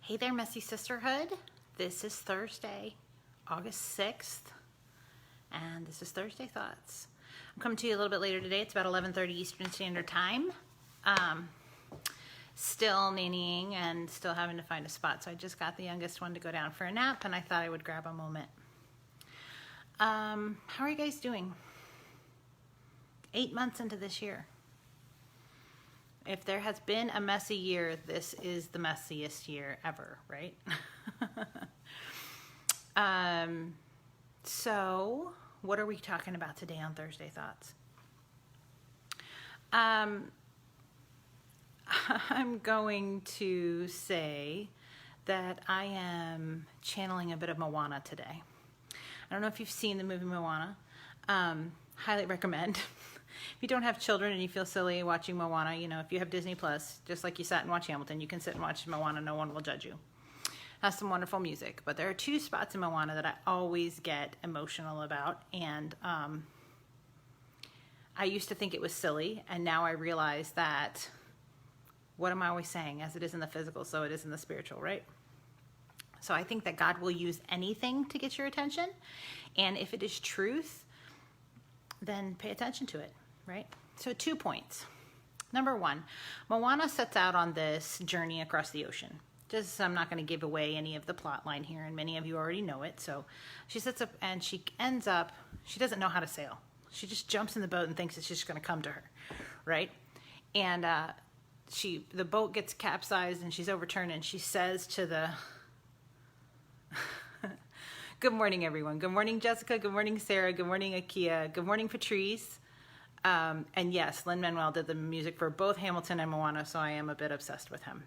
Hey there, Messy Sisterhood. This is Thursday, August 6th, and this is Thursday Thoughts. I'm coming to you a little bit later today. It's about 11:30 Eastern Standard Time. Still nannying and still having to find a spot, so I just got the youngest one to go down for a nap, and I thought I would grab a moment. How are you guys doing? 8 months into this year. If there has been a messy year, this is the messiest year ever, right? So what are we talking about today on Thursday Thoughts? I'm going to say that I am channeling a bit of Moana today. I don't know if you've seen the movie Moana. Highly recommend. If you don't have children and you feel silly watching Moana, if you have Disney Plus, just like you sat and watched Hamilton, you can sit and watch Moana. No one will judge you. Has some wonderful music. But there are two spots in Moana that I always get emotional about. And I used to think it was silly. And now I realize that, what am I always saying? As it is in the physical, so it is in the spiritual, right? So I think that God will use anything to get your attention. And if it is truth, then pay attention to it, right? So 2 points. Number one, Moana sets out on this journey across the ocean. I'm not going to give away any of the plot line here, and many of you already know it. So she sets up and she ends up, she doesn't know how to sail. She just jumps in the boat and thinks it's just going to come to her, right? And the boat gets capsized and she's overturned, and she says to the good morning, everyone. Good morning, Jessica. Good morning, Sarah. Good morning, Akia. Good morning, Patrice. And yes, Lin-Manuel did the music for both Hamilton and Moana, so I am a bit obsessed with him.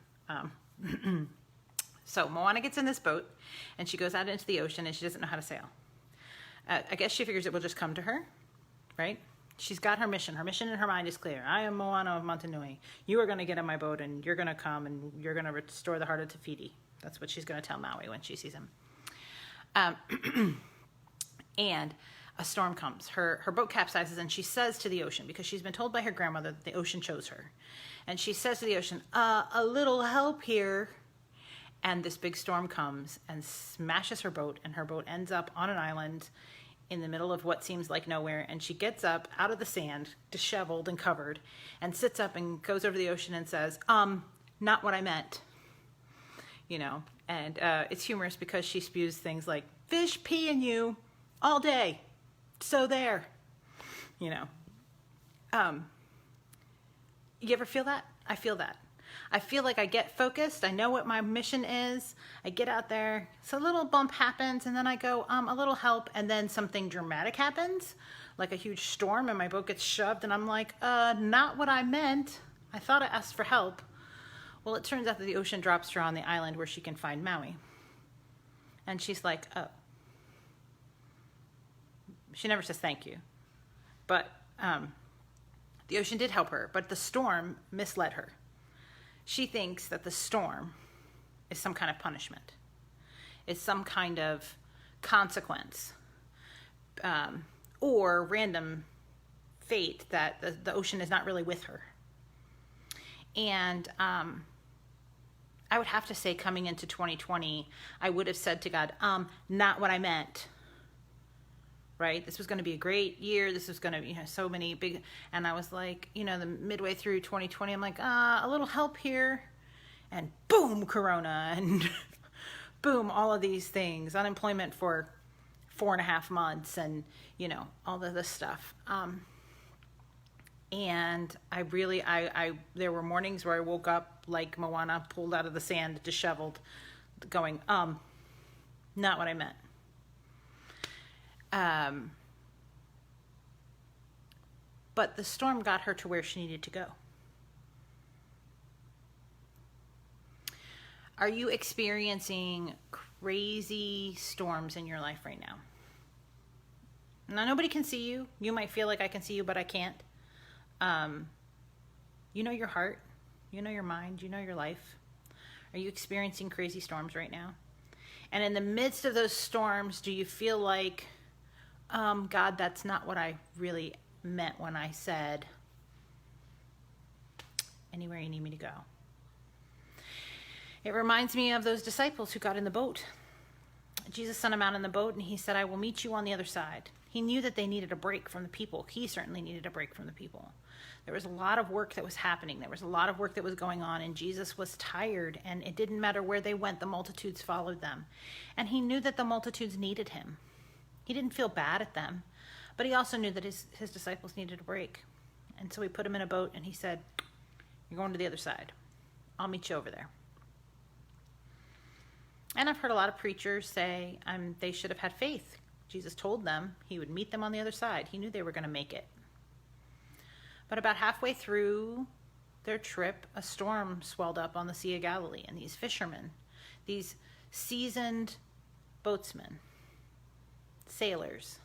So Moana gets in this boat, and she goes out into the ocean, and she doesn't know how to sail. I guess she figures it will just come to her, right? She's got her mission. Her mission in her mind is clear. I am Moana of Motunui. You are going to get in my boat, and you're going to come, and you're going to restore the heart of Te Fiti. That's what she's going to tell Maui when she sees him. And a storm comes. Her boat capsizes, and she says to the ocean, because she's been told by her grandmother that the ocean chose her. And she says to the ocean, a little help here. And this big storm comes and smashes her boat, and her boat ends up on an island in the middle of what seems like nowhere. And she gets up out of the sand, disheveled and covered, and sits up and goes over the ocean and says, not what I meant. And it's humorous because she spews things like, fish pee in you all day. So there, You ever feel that? I feel that. I feel like I get focused. I know what my mission is. I get out there. So a little bump happens, and then I go, a little help, and then something dramatic happens, like a huge storm, and my boat gets shoved, and I'm like, not what I meant. I thought I asked for help. Well, it turns out that the ocean drops her on the island where she can find Maui. And she's like, oh. She never says thank you. But the ocean did help her, but the storm misled her. She thinks that the storm is some kind of punishment. It's some kind of consequence. Or random fate that the ocean is not really with her. And I would have to say, coming into 2020, I would have said to God, not what I meant, right? This was going to be a great year. This was going to be so many big, and I was like, the midway through 2020, I'm like, a little help here, and boom, Corona, and boom, all of these things, unemployment for 4.5 months, and, all of this stuff. And there were mornings where I woke up like Moana, pulled out of the sand, disheveled, going, not what I meant. But the storm got her to where she needed to go. Are you experiencing crazy storms in your life right now? Now, nobody can see you. You might feel like I can see you, but I can't. You know your heart, you know your mind, you know your life. Are you experiencing crazy storms right now? And in the midst of those storms, do you feel like, God, that's not what I really meant when I said, anywhere you need me to go? It reminds me of those disciples who got in the boat. Jesus sent them out in the boat, and he said, I will meet you on the other side. He knew that they needed a break from the people. He certainly needed a break from the people. There was a lot of work that was happening. There was a lot of work that was going on, and Jesus was tired, and it didn't matter where they went, the multitudes followed them. And he knew that the multitudes needed him. He didn't feel bad at them, but he also knew that his disciples needed a break. And so he put them in a boat, and he said, you're going to the other side. I'll meet you over there. And I've heard a lot of preachers say they should have had faith. Jesus told them he would meet them on the other side. He knew they were going to make it. But about halfway through their trip, a storm swelled up on the Sea of Galilee, and these fishermen, these seasoned boatsmen, sailors,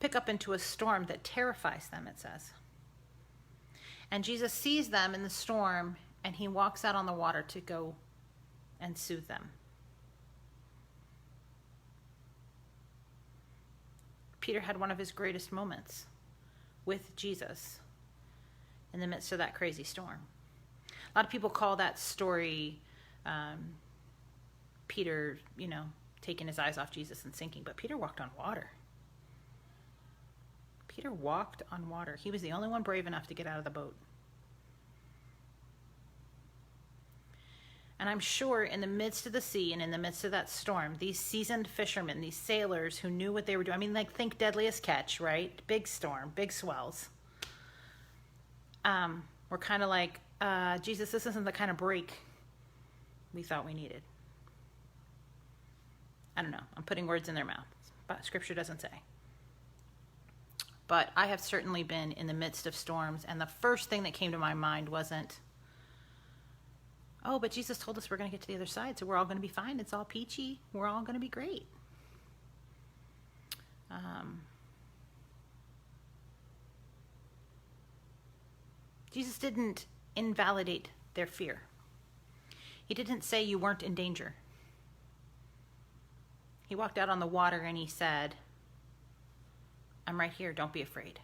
pick up into a storm that terrifies them, it says. And Jesus sees them in the storm, and he walks out on the water to go and soothe them. Peter had one of his greatest moments with Jesus in the midst of that crazy storm. A lot of people call that story Peter, taking his eyes off Jesus and sinking, but Peter walked on water. Peter walked on water. He was the only one brave enough to get out of the boat. And I'm sure in the midst of the sea and in the midst of that storm, these seasoned fishermen, these sailors who knew what they were doing, think Deadliest Catch, right? Big storm, big swells. We're kind of like, Jesus, this isn't the kind of break we thought we needed. I don't know. I'm putting words in their mouth, but Scripture doesn't say. But I have certainly been in the midst of storms, and the first thing that came to my mind wasn't, oh, but Jesus told us we're going to get to the other side, so we're all going to be fine. It's all peachy. We're all going to be great. Jesus didn't invalidate their fear. He didn't say you weren't in danger. He walked out on the water and he said, I'm right here. Don't be afraid.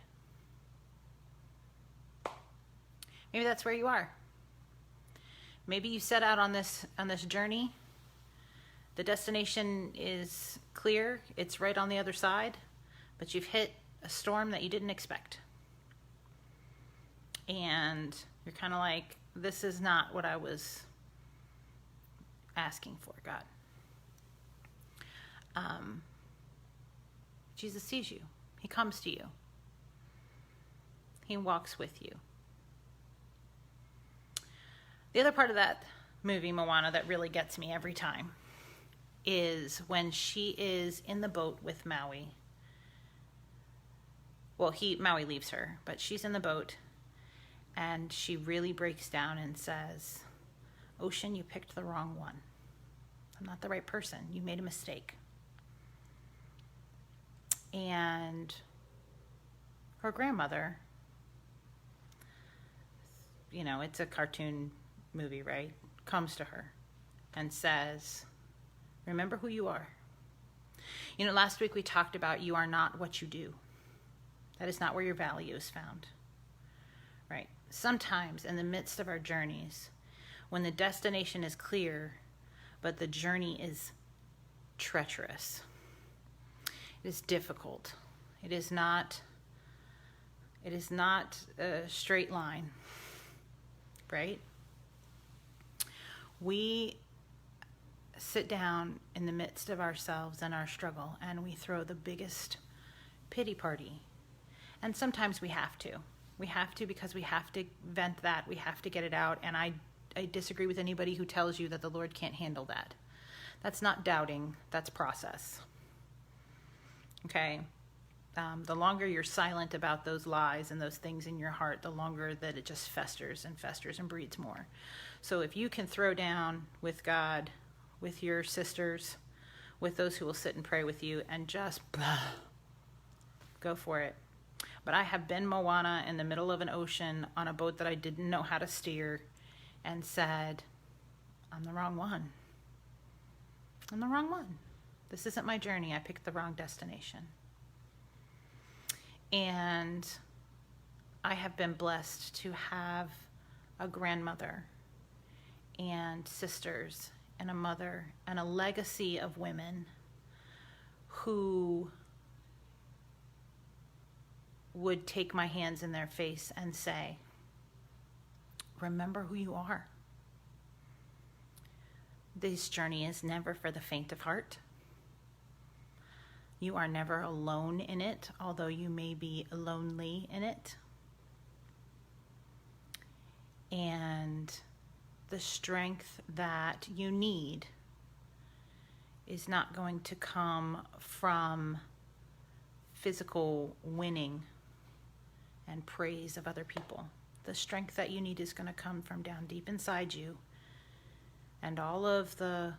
Maybe that's where you are. Maybe you set out on this journey. The destination is clear. It's right on the other side, but you've hit a storm that you didn't expect. And you're kind of like, this is not what I was asking for, God. Jesus sees you. He comes to you. He walks with you. The other part of that movie, Moana, that really gets me every time is when she is in the boat with Maui. Well, Maui leaves her, but she's in the boat, and she really breaks down and says, Ocean, you picked the wrong one. I'm not the right person. You made a mistake. And her grandmother, it's a cartoon movie, right? Comes to her and says, remember who you are. Last week we talked about you are not what you do. That is not where your value is found, right? Sometimes in the midst of our journeys, when the destination is clear, but the journey is treacherous, it is difficult. It is not a straight line, right? We sit down in the midst of ourselves and our struggle, and we throw the biggest pity party. And sometimes we have to. We have to because we have to vent that. We have to get it out. And I disagree with anybody who tells you that the Lord can't handle that. That's not doubting. That's process. Okay? The longer you're silent about those lies and those things in your heart, the longer that it just festers and festers and breeds more. So if you can throw down with God, with your sisters, with those who will sit and pray with you, and just go for it. But I have been Moana in the middle of an ocean on a boat that I didn't know how to steer and said, I'm the wrong one. I'm the wrong one. This isn't my journey. I picked the wrong destination. And I have been blessed to have a grandmother and sisters and a mother and a legacy of women who would take my hands in their face and say, remember who you are. This journey is never for the faint of heart. You are never alone in it, although you may be lonely in it. And the strength that you need is not going to come from physical winning and praise of other people. The strength that you need is going to come from down deep inside you, and all of the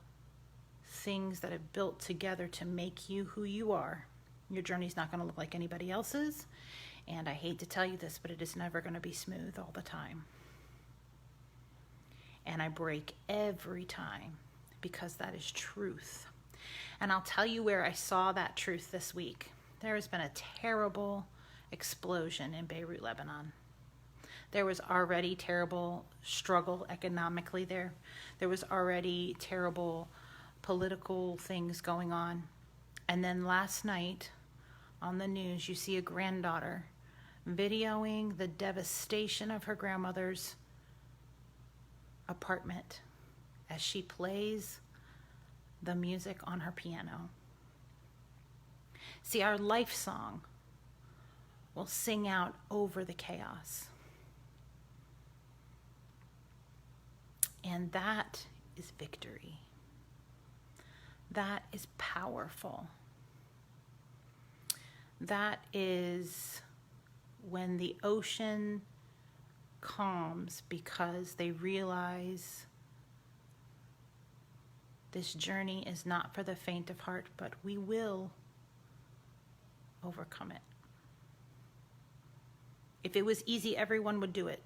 things that have built together to make you who you are. Your journey's not going to look like anybody else's, and I hate to tell you this, but it is never going to be smooth all the time. And I break every time because that is truth. And I'll tell you where I saw that truth this week. There has been a terrible explosion in Beirut, Lebanon. There was already terrible struggle economically there. There was already terrible political things going on. And then last night on the news, you see a granddaughter videoing the devastation of her grandmother's apartment as she plays the music on her piano. See, our life song will sing out over the chaos. And that is victory. That is powerful. That is when the ocean calms because they realize this journey is not for the faint of heart, but we will overcome it. If it was easy, everyone would do it.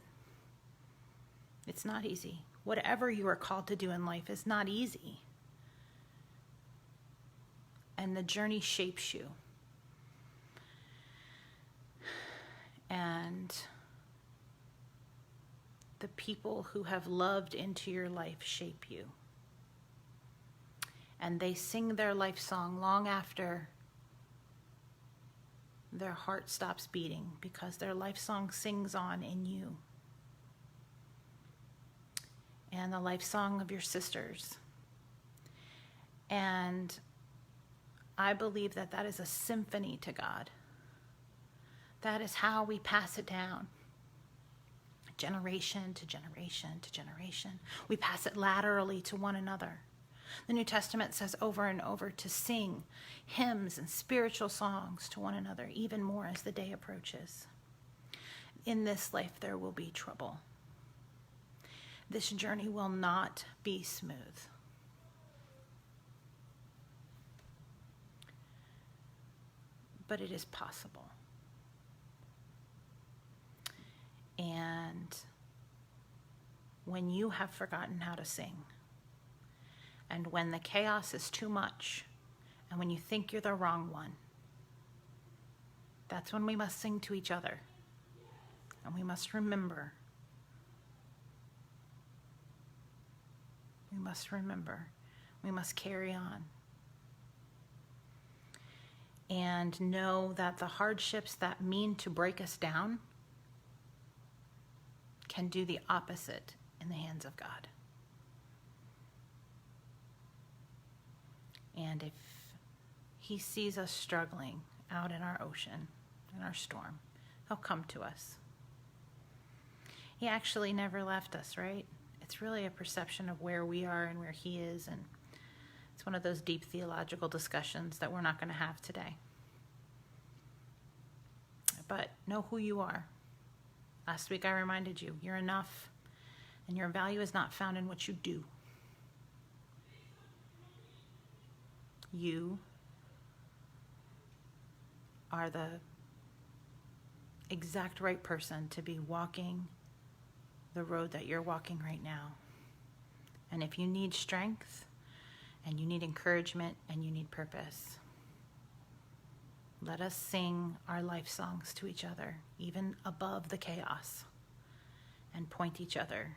It's not easy. Whatever you are called to do in life is not easy. And the journey shapes you. And the people who have loved into your life shape you. And they sing their life song long after their heart stops beating, because their life song sings on in you. And the life song of your sisters. And I believe that that is a symphony to God. That is how we pass it down. Generation to generation to generation. We pass it laterally to one another. The New Testament says over and over to sing hymns and spiritual songs to one another, even more as the day approaches. In this life there will be trouble. This journey will not be smooth. But it is possible. And when you have forgotten how to sing, and when the chaos is too much, and when you think you're the wrong one, that's when we must sing to each other. And we must remember. We must remember. We must carry on. And know that the hardships that mean to break us down can do the opposite in the hands of God. And if he sees us struggling out in our ocean, in our storm, he'll come to us. He actually never left us, right? It's really a perception of where we are and where he is, and it's one of those deep theological discussions that we're not going to have today. But know who you are. Last week I reminded you, you're enough, and your value is not found in what you do. You are the exact right person to be walking the road that you're walking right now. And if you need strength, and you need encouragement, and you need purpose, let us sing our life songs to each other, even above the chaos, and point each other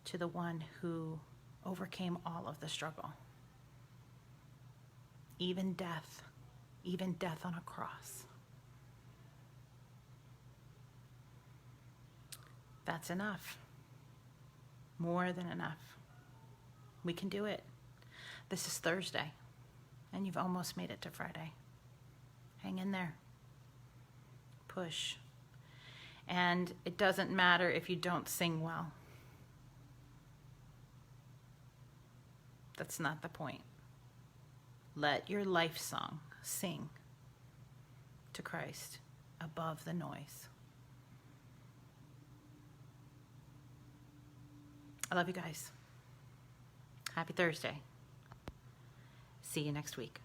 to the one who overcame all of the struggle. Even death on a cross. That's enough. More than enough. We can do it. This is Thursday, and you've almost made it to Friday. Hang in there. Push. And it doesn't matter if you don't sing well. That's not the point. Let your life song sing to Christ above the noise. I love you guys. Happy Thursday. See you next week.